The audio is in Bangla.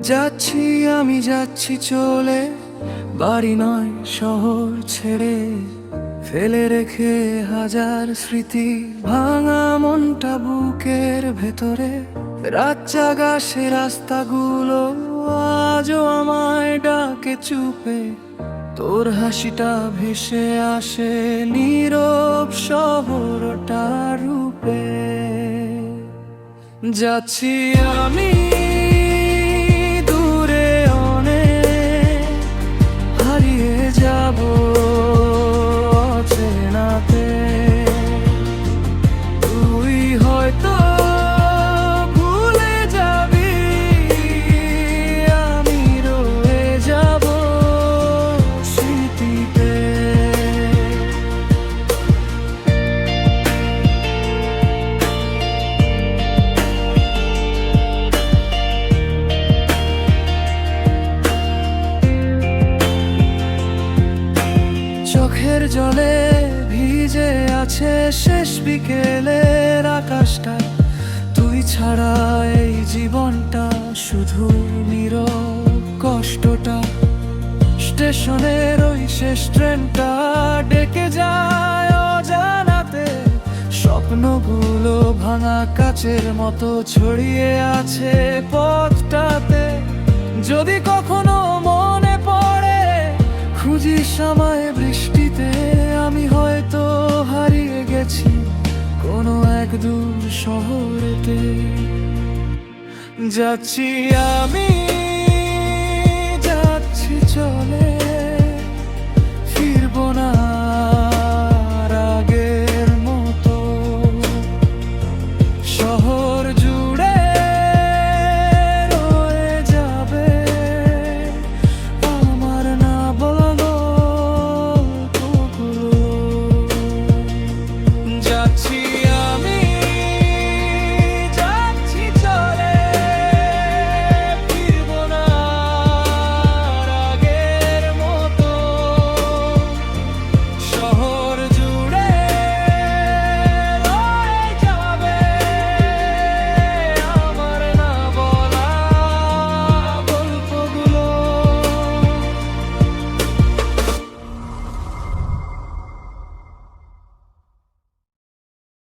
যাচ্ছি আমি যাচ্ছি চলে, বাড়ি নয় শহর ছেড়ে, ফেলে রেখে হাজার স্মৃতি, ভাঙা মনটা বুকের ভেতরে। রাত জাগা সে রাস্তাগুলো আজও আমায় ডাকে চুপে, তোর হাসিটা ভেসে আসে নীরব শহরটা রূপে। যাচ্ছি আমি দূরে অনেক, হারিয়ে যাব অচেনাতে। তুই হয়তো ভুলে যাবি, আমি রয়ে যাব স্মৃতিতে। চোখের জলে ভিজে আছে শেষ বিকেলের আকাশটা, তুই ছাড়া এই জীবনটা শুধু নীরব কষ্টটা। স্টেশনের ওই শেষ ট্রেনটা ডেকে যায় অজানাতে, স্বপ্নগুলো ভাঙা কাচের মতো ছড়িয়ে আছে পথটাতে। যদি কখনো মনে পড়ে খুঁজিস আমায় বৃষ্টিতে, আমি হয়তো হারিয়ে গেছি কোনো এক দূর শহরেতে। যাচ্ছি আমি